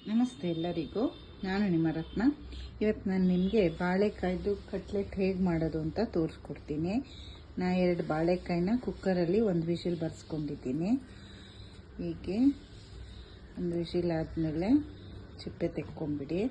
ನಮಸ್ತೆ ಎಲ್ಲರಿಗೂ, ನಾನು ನಿಮ್ಮ ರತ್ನ. ಇವತ್ತು ನಾನು ನಿಮಗೆ ಬಾಳೆಕಾಯ್ದು ಕಟ್ಲೆಟ್ ಹೇಗೆ ಮಾಡೋದು ಅಂತ ತೋರಿಸ್ಕೊಡ್ತೀನಿ. ನಾ 2 ಬಾಳೆಕಾಯಿನ ಕುಕ್ಕರಲ್ಲಿ 1 ವಿಷಿಲ್ ಬರ್ಸ್ಕೊಂಡಿದ್ದೀನಿ. ಹೀಗೆ 1 ವಿಷಿಲ್ ಆದಮೇಲೆ ಚಿಪ್ಪೆ ತೆಕ್ಕೊಂಬಿಡಿ.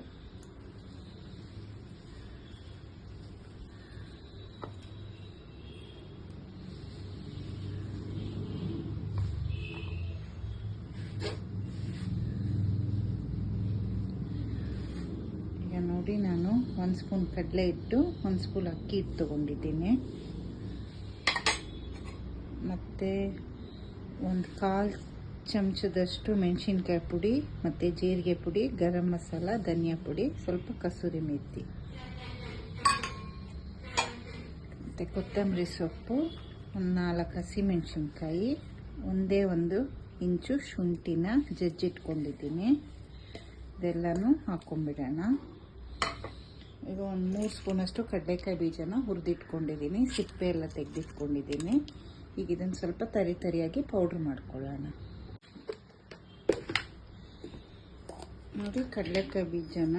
ನೋಡಿ, ನಾನು 1 ಸ್ಪೂನ್ ಕಡಲೆ ಹಿಟ್ಟು, 1 ಸ್ಪೂನ್ ಅಕ್ಕಿ ಹಿಟ್ಟು ತೊಗೊಂಡಿದ್ದೀನಿ. ಮತ್ತು 1/4 ಚಮಚದಷ್ಟು ಮೆಣಸಿನ್ಕಾಯಿ ಪುಡಿ, ಮತ್ತು ಜೀರಿಗೆ ಪುಡಿ, ಗರಂ ಮಸಾಲ, ಧನಿಯಾ ಪುಡಿ, ಸ್ವಲ್ಪ ಕಸೂರಿ ಮೆಥಿ, ಮತ್ತು ಕೊತ್ತಂಬರಿ ಸೊಪ್ಪು, 4 ಹಸಿಮೆಣಸಿನ್ಕಾಯಿ, 1 ಇಂಚು ಶುಂಠಿನ ಜಜ್ಜಿಟ್ಕೊಂಡಿದ್ದೀನಿ. ಇದೆಲ್ಲನೂ ಹಾಕ್ಕೊಂಬಿಡೋಣ. ಈಗ 3 ಸ್ಪೂನಷ್ಟು ಕಡಲೆಕಾಯಿ ಬೀಜನ ಹುರಿದಿಟ್ಕೊಂಡಿದ್ದೀನಿ, ಸಿಪ್ಪೆ ಎಲ್ಲ ತೆಗೆದಿಟ್ಕೊಂಡಿದ್ದೀನಿ. ಈಗ ಇದನ್ನು ಸ್ವಲ್ಪ ತರಿಯಾಗಿ ಪೌಡ್ರ್ ಮಾಡ್ಕೊಳ್ಳೋಣ. ನೋಡಿ, ಕಡಲೆಕಾಯಿ ಬೀಜನ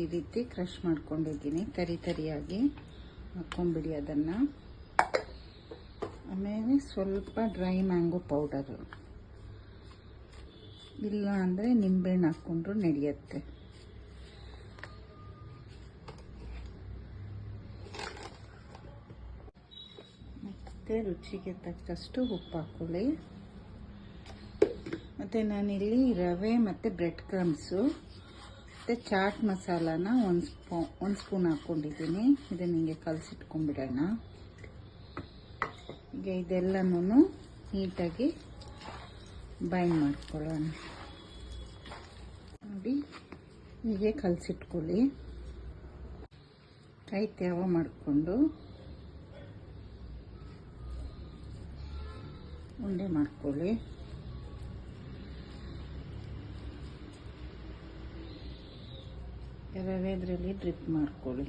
ಈ ರೀತಿ ಕ್ರಷ್ ಮಾಡ್ಕೊಂಡಿದ್ದೀನಿ, ತರಿಯಾಗಿ ಹಾಕ್ಕೊಂಬಿಡಿ ಅದನ್ನು. ಆಮೇಲೆ ಸ್ವಲ್ಪ ಡ್ರೈ ಮ್ಯಾಂಗೋ ಪೌಡರು, ಇಲ್ಲ ಅಂದರೆ ನಿಂಬೆಹಣ್ಣು ಹಾಕ್ಕೊಂಡ್ರು ನಡೆಯುತ್ತೆ. ಮತ್ತು ರುಚಿಗೆ ತಕ್ಕಷ್ಟು ಉಪ್ಪು ಹಾಕ್ಕೊಳ್ಳಿ. ಮತ್ತು ನಾನಿಲ್ಲಿ ರವೆ ಮತ್ತು ಬ್ರೆಡ್ ಕ್ರಮ್ಸು ಮತ್ತು ಚಾಟ್ ಮಸಾಲಾನ 1 ಸ್ಪೂನ್ ಹಾಕ್ಕೊಂಡಿದ್ದೀನಿ. ಇದನ್ನು ಹಿಂಗೆ ಕಲಸಿಟ್ಕೊಂಡ್ಬಿಡೋಣ. ಈಗ ಇದೆಲ್ಲನೂ ನೀಟಾಗಿ ಬೈಂಡ್ ಮಾಡ್ಕೊಳ್ಳೋಣ. ನೋಡಿ, ಹೀಗೆ ಕಲಸಿಟ್ಕೊಳ್ಳಿ. ಕೈ ತೇವ ಮಾಡಿಕೊಂಡು ಉಂಡೆ ಮಾಡ್ಕೊಳ್ಳಿ. ರವೆ ಇದರಲ್ಲಿ ಡ್ರಿಪ್ ಮಾಡ್ಕೊಳ್ಳಿ.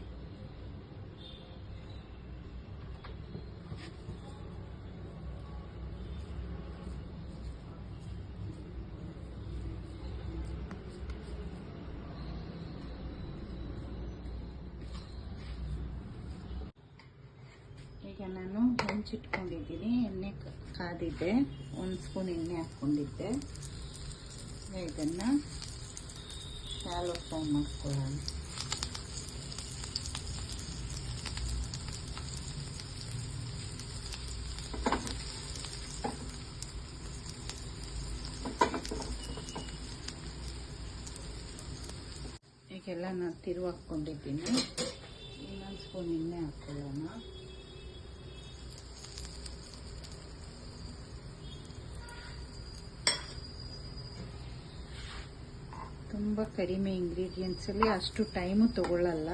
ಈಗ ನಾನು ಹಂಚಿಟ್ಕೊಂಡಿದ್ದೀನಿ. ಎಣ್ಣೆ ಕಾದಿದ್ದೆ, 1 ಸ್ಪೂನ್ ಎಣ್ಣೆ ಹಾಕ್ಕೊಂಡಿದ್ದೆ. ಇದನ್ನು ಶಾಲೋ ಫ್ರೈ ಮಾಡ್ಕೊಳ್ಳೋಣ. ಈಗೆಲ್ಲ ನಾನು ತಿರುವು ಹಾಕ್ಕೊಂಡಿದ್ದೀನಿ. ಇನ್ನೊಂದು ಸ್ಪೂನ್ ಎಣ್ಣೆ ಹಾಕ್ಕೊಳ್ಳೋಣ. ತುಂಬ ಕಡಿಮೆ ಇಂಗ್ರೀಡಿಯೆಂಟ್ಸಲ್ಲಿ ಅಷ್ಟು ಟೈಮು ತಗೊಳ್ಳಲ್ಲ,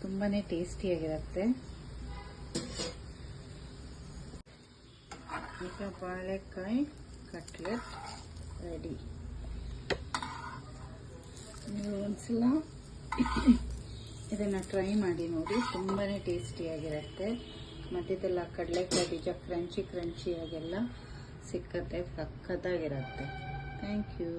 ತುಂಬಾ ಟೇಸ್ಟಿಯಾಗಿರುತ್ತೆ. ಈಗ ಬಾಳೆಕಾಯಿ ಕಟ್ಲೆಟ್ ರೆಡಿ. ನೀವು ಒಂದ್ಸಲ ಇದನ್ನು ಟ್ರೈ ಮಾಡಿ ನೋಡಿ, ತುಂಬಾ ಟೇಸ್ಟಿಯಾಗಿರುತ್ತೆ. ಮಧ್ಯದೆಲ್ಲ ಕಡಲೆಕಾಯಿ ಬೀಜ ಕ್ರಂಚಿಯಾಗೆಲ್ಲ ಸಿಕ್ಕತ್ತೆ, ಸಕ್ಕತ್ತಾಗಿರುತ್ತೆ. Thank you.